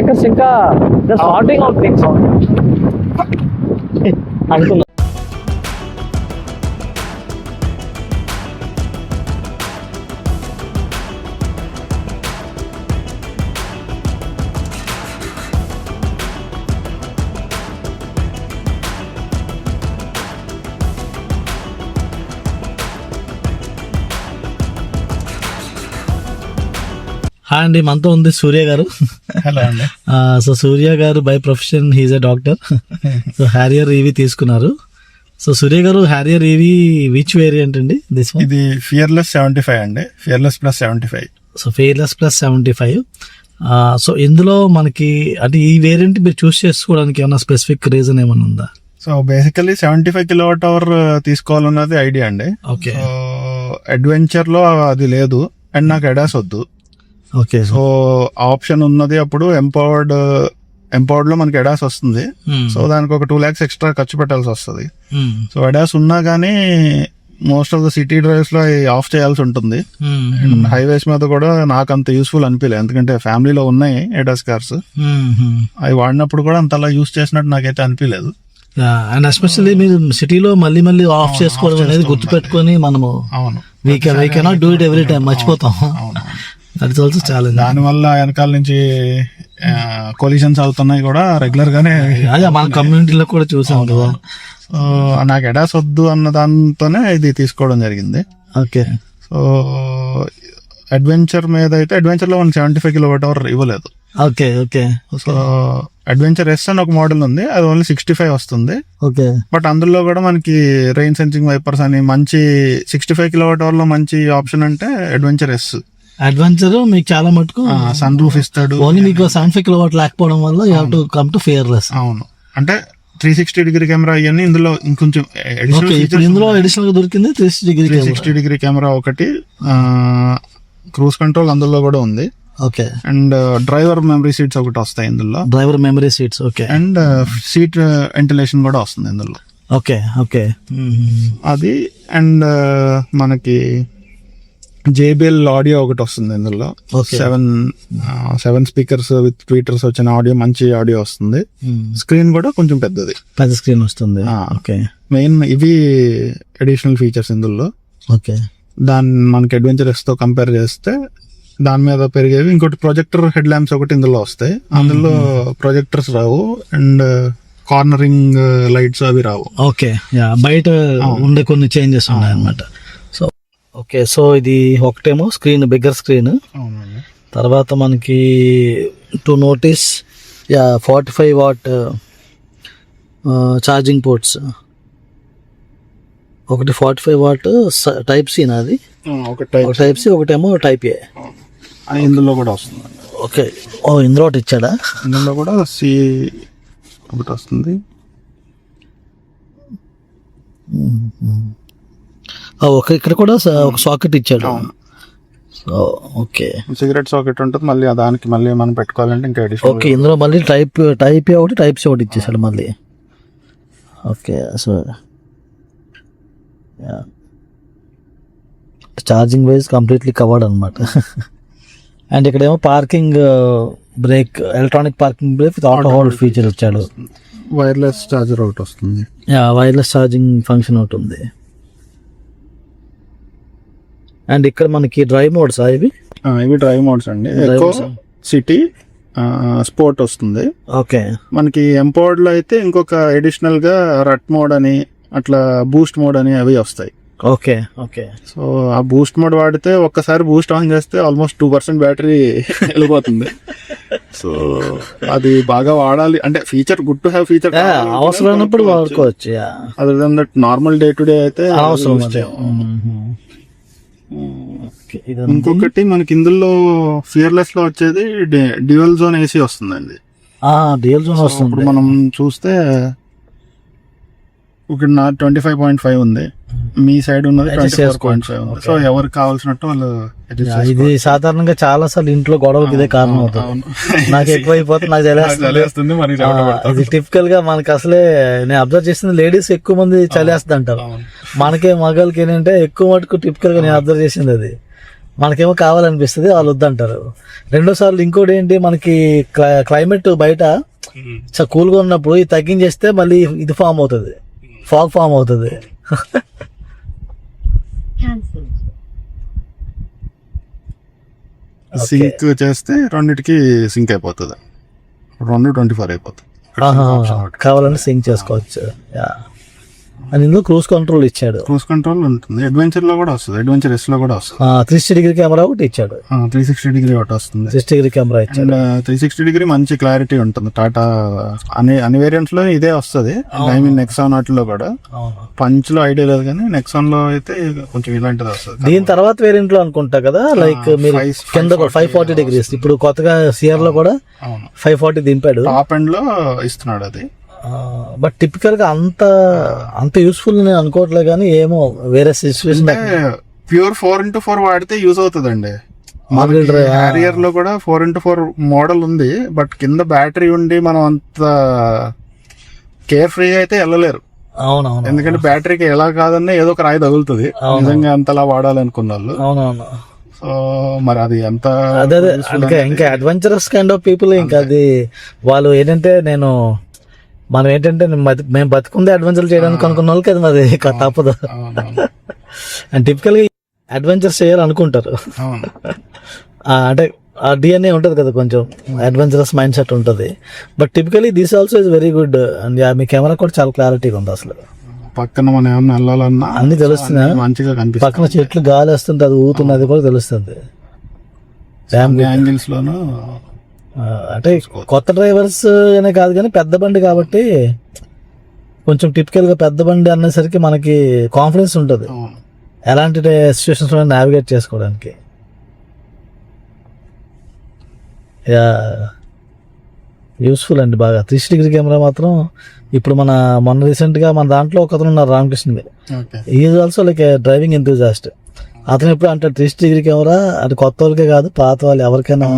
ఇంకా sorting out things అనుకున్నా. Hi అండి, మనతో ఉంది సూర్య గారు. హలో అండి. So Surya garu by profession he's a doctor. So Harrier EV తీసుకున్నారు. So Surya garu, Harrier EV which variant అండి? దిస్ వన్ ఇది ఫియర్లెస్ 75 అండి, Fearless plus 75. So Fearless plus 75. So ఇందులో మనకి అంటే ఈ వేరియంట్ మీరు చూస్ చేసుకోవడానికి ఏమన్నా స్పెసిఫిక్ రీజన్ ఏమైనా ఉందా? సో బేసికలీ 75 kWh తీసుకోవాలన్నది ఐడియా అండి. ఓకే. సో అడ్వెంచర్ లో అది లేదు అండ్ నాకు ఎడాస్ వద్దు. ఓకే. సో ఆప్షన్ ఉన్నది అప్పుడు ఎంపవర్డ్ లో మనకి ఎడాస్ వస్తుంది. సో దానికి ఒక 2 lakhs ఎక్స్ట్రా ఖర్చు పెట్టాల్సి వస్తుంది. సో ఎడాస్ ఉన్నా గానీ most of the city drives లో ఆఫ్ చేయాల్సి ఉంటుంది. హైవేస్ మీద కూడా నాకు అంత యూస్ఫుల్ అనిపించలేదు, ఎందుకంటే ఫ్యామిలీలో ఉన్నాయి ఎడాస్ కార్స్. అవి వాడినప్పుడు కూడా అంతలా యూస్ చేసినట్టు నాకైతే అనిపించలేదు. అండ్ ఎస్పెషల్లీ మీరు సిటీలో మళ్ళీ మళ్ళీ ఆఫ్ చేసుకోవడం అనేది గుర్తుపెట్టుకొని మనము అవును we cannot do it every time, మర్చిపోతాం. That's also challenge. దాని వల్ల వెనకాల నుంచి కొలిషన్స్ అవుతున్నాయి కూడా రెగ్యులర్ గానే. అదే మన కమ్యూనిటీలో కూడా చూసాం కదా. సో నాకు ఎడాస్ వద్దు అన్న దాంతోనే ఇది తీసుకోవడం జరిగింది. ఓకే. సో అడ్వెంచర్ మీద అయితే అడ్వెంచర్ లో 75 kWh ఇవ్వలేదు. Okay. Okay. So adventure S అని ఒక మోడల్ ఉంది, అది ఓన్లీ 65 వస్తుంది. ఓకే. బట్ అందులో కూడా మనకి రెయిన్ సెన్సింగ్ వైపర్స్ అని మంచి 65 kWh లో మంచి ఆప్షన్ అంటే అడ్వెంచర్ ఎస్. అడ్వెంచర్ మీకు చాలా మటుకు సన్ రూఫ్ ఇస్తాడు. ఓన్లీ మీకు 75 kW లేకపోవడం వల్ల you have to come to fearless. అవును, అంటే 360° కెమెరా ఇవన్నీ ఇందులో ఇంకొంచెం ఇందులో అడిషనల్ గా దొరికింది 360° కెమెరా ఒకటి, క్రూజ్ కంట్రోల్ అందులో కూడా ఉంది. Okay. And driver memory seats ఒకటి వస్తాయి ఇందులో, driver memory seats. Okay. And seat ventilation కూడా వస్తుంది ఇందులో. ఓకే. ఓకే. అది అండ్ మనకి JBL ఆడియో ఒకటి వస్తుంది ఇందులో. 7 స్పీకర్స్ విత్ ట్వీటర్స్ వచ్చిన ఆడియో, మంచి ఆడియో వస్తుంది. స్క్రీన్ కూడా కొంచెం పెద్ద స్క్రీన్ వస్తుంది. ఓకే. మెయిన్ ఇవి అడిషనల్ ఫీచర్స్ ఇందులో. ఓకే. దాన్ని మనకి అడ్వెంచర్ ఎస్ తో కంపేర్ చేస్తే దాని మీద పెరిగేవి. ఇంకోటి ప్రొజెక్టర్ హెడ్ ల్యాంప్స్ ఒకటి ఇందులో వస్తాయి, అందులో projectors Rao. And cornering lights అవి రావు. ఓకే. బయట ఉండే కొన్ని చేంజెస్ ఉన్నాయి అన్నమాట. ఓకే. సో ఇది ఒకటేమో స్క్రీన్, బిగ్గర్ స్క్రీన్. తర్వాత మనకి to notice 45 watt charging ports. ఒకటి 45 watt టైప్ సి నాది, ఒక టైప్ సి, ఒకటేమో టైప్ ఏ. ఇందులో కూడా వస్తుంది. ఓకే. ఇందులో ఒకటి ఇచ్చాడా? ఇందులో కూడా సి ఒకటి వస్తుంది. ఓకే. ఇక్కడ కూడా ఒక సాకెట్ ఇచ్చాడు. ఓకే. సిగరెట్ సాకెట్ ఉంటుంది, మళ్ళీ దానికి మళ్ళీ మనం పెట్టుకోవాలంటే ఇంకా అడిషనల్. ఓకే. ఇందులో మళ్ళీ టైప్ ఏ ఒకటి, టైప్ సి ఒకటి ఇచ్చేసాడు మళ్ళీ. Okay. So charging wise completely covered అనమాట. అండ్ ఇక్కడేమో parking break, electronic parking break with auto hold feature ఇచ్చాడు. వైర్లెస్ ఛార్జర్ ఒకటి వస్తుంది. వైర్లెస్ ఛార్జింగ్ ఫంక్షన్ ఒకటి ఉంది. అండ్ ఇక్కడ మనకి డ్రైవ్ మోడ్స్ ఇవి డ్రైవ్ మోడ్స్ అండి. ఎకో, సిటీ, స్పోర్ట్ వస్తుంది. ఓకే. మనకి ఎంపవర్డ్ లో అయితే ఇంకొక అడిషనల్ గా రట్ మోడ్ అని, అట్లా బూస్ట్ మోడ్ అని అవి వస్తాయి. ఓకే. ఓకే. సో ఆ బూస్ట్ మోడ్ వాడితే ఒక్కసారి బూస్ట్ ఆన్ చేస్తే ఆల్మోస్ట్ 2% బ్యాటరీ వెళ్ళిపోతుంది. సో అది బాగా వాడాలి అంటే feature good to have feature, అవసరమైనప్పుడు వాడుకోవచ్చు. Other than that normal day to day అయితే అవసరం. ఇంకొకటి మనకి ఇందులో ఫియర్లెస్ లో వచ్చేది డ్యూయల్ జోన్ ఏసీ వస్తుందండి. డ్యూయల్ జోన్ వస్తుంది. ఇప్పుడు మనం చూస్తే ఇక్కడ నా 25.5 ఉంది, మీ సైడ్ ఉన్నది 24.5 ఉంది. సో ఎవరికి కావాల్సినట్టు వాళ్ళు. ఇది సాధారణంగా చాలా సార్లు ఇంట్లో గొడవకి ఇదే కారణం అవుతుంది. నాకు ఎక్కువైపోతే నాకు చలేస్తుంది. అది టిపికల్ గా మనకి అసలే నేను అబ్జర్వ్ చేసింది, లేడీస్ ఎక్కువ మంది చలేస్తుంది అంటారు. మనకే మగాళ్ళకి ఏంటంటే ఎక్కువ మటుకు టిపికల్ గా నేను అబ్జర్వ్ చేసింది అది. మనకేమో కావాలనిపిస్తుంది, వాళ్ళు వద్దంటారు. రెండోసార్లు ఇంకోటి ఏంటి, మనకి క్లైమేట్ బయట చాలా కూల్గా ఉన్నప్పుడు ఇది తగ్గించేస్తే మళ్ళీ ఇది ఫామ్ అవుతుంది, ఫాగ్ ఫామ్ అవుతుంది. సింక్ చేస్తే రెండిటికి సింక్ అయిపోతుంది, 24 అయిపోతుంది. కావాలంటే సింక్ చేసుకోవచ్చు. అండ్ ఇందులో క్రూజ్ కంట్రోల్ ఇచ్చాడు. క్రూజ్ కంట్రోల్ ఉంటుంది, అడ్వెంచర్ లో కూడా వస్తుంది, అడ్వెంచర్ ఎస్ లో కూడా వస్తుంది. 360 కెమెరా ఒకటి ఇచ్చాడు, 360 ఒకటి వస్తుంది. 60 కెమెరా ఇచ్చాడు. అండ్ 360 మంచి క్లారిటీ ఉంటుంది. టాటా అన్ని వేరియంట్స్ లో ఇదే వస్తుంది. ఐ మీన్ నెక్సాన్ వాటిలో కూడా, పంచ్ లో ఐడియా లేదు కానీ నెక్సాన్ లో అయితే కొంచెం ఇలాంటిది వస్తుంది. దీని తర్వాత వేరియంట్ లో అనుకుంటా కదా, లైక్ మీరు కింద 540 డిగ్రీస్, ఇప్పుడు కొత్తగా సిఆర్ లో కూడా 540 దింపాడు, టాప్ ఎండ్ లో ఇస్తున్నాడు అది. బట్ టిపికల్ గా అంత యూస్ఫుల్ నేను అనుకోవట్లేదు, కానీ ఏమో వేరే సిచ్యువేషన్. ప్యూర్ 4x4 వాడితే యూజ్ అవుతుందండి. హ్యారియర్ లో కూడా 4x4 మోడల్ ఉంది, బట్ కింద బ్యాటరీ ఉండి మనం అంత కేర్ ఫ్రీ అయితే వెళ్ళలేరు. అవునవును, ఎందుకంటే బ్యాటరీకి ఎలా కాదన్నా ఏదో ఒక రాయి తగులుతుంది నిజంగా అంతలా వాడాలనుకున్న వాళ్ళు. అవునవును. సో మరి అది ఎంత అదే ఇంకా అడ్వెంచరస్ కైండ్ ఆఫ్ పీపుల్, ఇంకా అది వాళ్ళు ఏంటంటే మనం ఏంటంటే మేము బతుకుందే అడ్వెంచర్ చేయడానికి అనుకున్న వాళ్ళకి అది మరి తప్పదు. అండ్ టిపికల్గా అడ్వెంచర్స్ చేయాలనుకుంటారు, అంటే ఆ డిఎన్ఏ ఉంటుంది కదా, కొంచెం అడ్వెంచరస్ మైండ్ సెట్ ఉంటుంది. But typically this also is very good. And me camera కూడా చాలా క్లారిటీగా ఉంది. అసలు పక్కన మనం ఏమన్నా వెళ్ళాలన్నా అన్ని తెలుస్తున్నాయి, మంచిగా కనిపిస్తుంది. పక్కన చెట్లు గాలి వస్తుంది, అది ఊతున్నది కూడా తెలుస్తుంది. యాంగిల్స్ లోను అంటే కొత్త డ్రైవర్స్ అనే కాదు కానీ పెద్ద బండి కాబట్టి కొంచెం టిపికల్ గా పెద్ద బండి అనేసరికి మనకి కాన్ఫిడెన్స్ ఉంటుంది ఎలాంటి సిచ్యువేషన్స్ లో నావిగేట్ చేసుకోవడానికి. యూస్ఫుల్ అండి బాగా. 360 కెమెరా మాత్రం ఇప్పుడు మొన్న రీసెంట్ గా మన దాంట్లో ఒక అతను ఉన్నారు, Ramakrishna. Is also like driving enthusiast. అతను ఎప్పుడు అంటే 360 కెమెరా అది కొత్త వాళ్ళకే కాదు, పాత వాళ్ళు ఎవరికైనా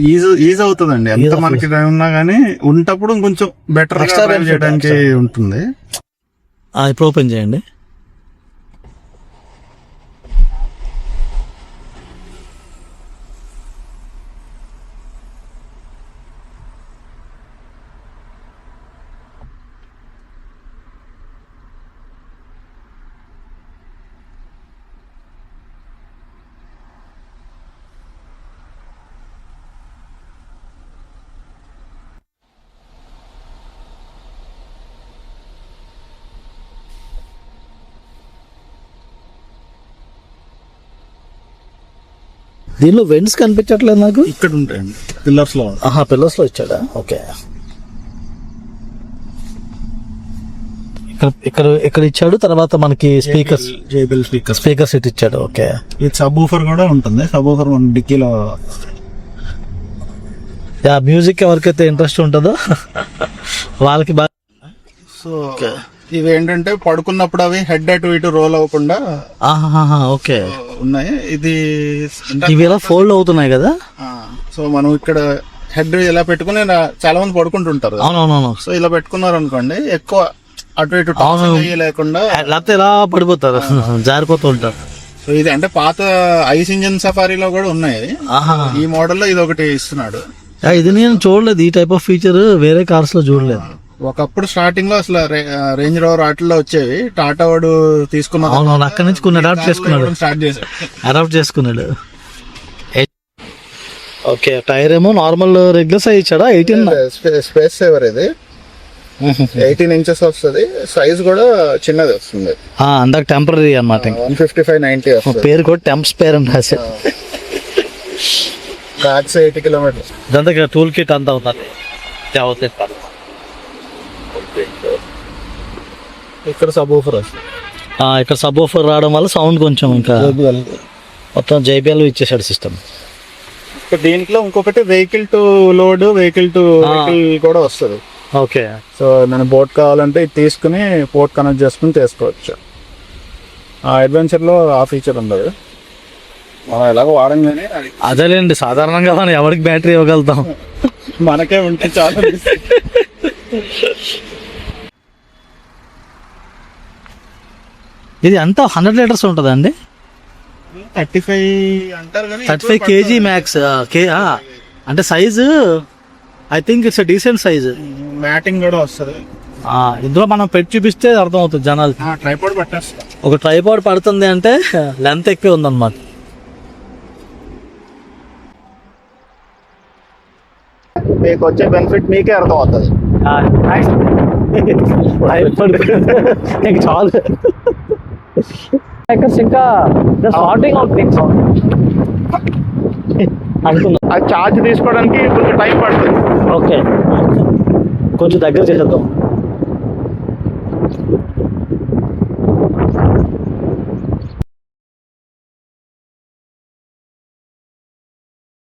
ఈజీ అవుతుందండి. ఎంత మనకి డ్రైవ్ ఉన్నా గానీ ఉన్నప్పుడు కొంచెం బెటర్ డ్రైవ్ చేయడానికి ఉంటుంది. ఇప్పుడు ఓపెన్ చేయండి. దీనిలో వెంట్స్ కనిపించట్లేదు నాకు. ఇక్కడ ఉంటాయండి పిల్లర్స్ లో. పిల్లర్స్ లో ఇచ్చాడా? ఓకే. ఇక్కడ ఇచ్చాడు. తర్వాత మనకి స్పీకర్స్, JBL స్పీకర్ సెట్ ఇచ్చాడు. ఓకే. ఇది సబ్ ఊఫర్ కూడా ఉంటుంది. సబ్ ఊఫర్ మన డిక్కీలో. మ్యూజిక్ ఎవరికైతే ఇంట్రెస్ట్ ఉంటుందో వాళ్ళకి బాగా. సో ఇవి ఏంటంటే పడుకున్నప్పుడు అవి హెడ్ అటు ఇటు రోల్ అవ్వకుండా ఓకే ఉన్నాయి. ఇది ఇవి ఎలా ఫోల్డ్ అవుతున్నాయి కదా. సో మనం ఇక్కడ హెడ్ ఇలా పెట్టుకుని చాలా మంది పడుకుంటుంటారు. అవునవును. సో ఇలా పెట్టుకున్నారు అనుకోండి, ఎక్కువ అటు ఇటు లేకుండా లేకపోతే ఎలా పడిపోతారు, జారిపోతూ ఉంటారు. సో ఇది అంటే పాత ఐస్ ఇంజన్ సఫారీలో కూడా ఉన్నాయి. ఈ మోడల్ లో ఇది ఒకటి ఇస్తున్నాడు. ఇది నేను చూడలేదు, ఈ టైప్ ఆఫ్ ఫీచర్ వేరే కార్స్ లో చూడలేదు. ఒకప్పుడు స్టార్టింగ్ లో అసలు రేంజ్ రోవర్ వాటిల్లో వచ్చేవి. టాటా వాడు తీసుకున్నాడు, అక్కడి నుంచి కొన్ని అడాప్ట్ చేసుకున్నాడు, స్టార్ట్ చేశాడు, అడాప్ట్ చేసుకున్నాడు. ఓకే. టైర్ ఏమో నార్మల్ రెగ్యులర్ సైజ్ ఇచ్చాడా? 18 స్పేస్ సేవర్ ఇది. 18 ఇంచెస్ వస్తుంది. సైజ్ కూడా చిన్నది వస్తుంది. అందాక టెంపరీ అన్నమాట. 155/90 వస్తుంది. పేరు కూడా టెంప్స్ పేరు అని రాశారు. Max 80 kilometres. ఇదంతా టూల్ కిట్ అంతా అవుతుంది. ఇక్కడ సబ్ ఊఫర్ వస్తుంది. ఇక్కడ సబ్ ఊఫర్ రావడం వల్ల సౌండ్ కొంచెం ఇంకా మొత్తం JBL ఇచ్చేసాడు సిస్టమ్. దీంట్లో ఇంకొకటి vehicle to load, vehicle to vehicle కూడా వస్తుంది. ఓకే. సో నేను బోట్ కావాలంటే ఇది తీసుకుని పోర్ట్ కనెక్ట్ చేసుకుని తీసుకోవచ్చు. అడ్వెంచర్ లో ఆ ఫీచర్ ఉండదు, మనం ఎలాగో వాడంగానే. అదేలేండి, సాధారణంగా మనం ఎవరికి బ్యాటరీ ఇవ్వగలుగుతాం, మనకే ఉంటే చాలా. ఇది అంతా 100 లీటర్స్ ఉంటుందా అండి? 35 అంటారు కానీ 35 kg మ్యాక్స్ అంటే size I think it's decent size. Matting కూడా వస్తుంది. ఇందులో మనం పెట్టి చూపిస్తే అర్థం అవుతుంది జనాలు. ట్రైపాడ్ పట్టేస్తా. ఒక ట్రైపాడ్ పడుతుంది అంటే లెంత్ ఎక్కువ ఉందన్నమాట. మీకు వచ్చే బెనిఫిట్ మీకే అర్థం అవుతుంది. ఇంకా చాలు ఇంకా సార్టింగ్ అవుట్ థింగ్స్ అనుకున్నా. అది ఛార్జ్ తీసుకోవడానికి కొంచెం టైం పడుతుంది. ఓకే కొంచెం దగ్గర చేసేద్దాం.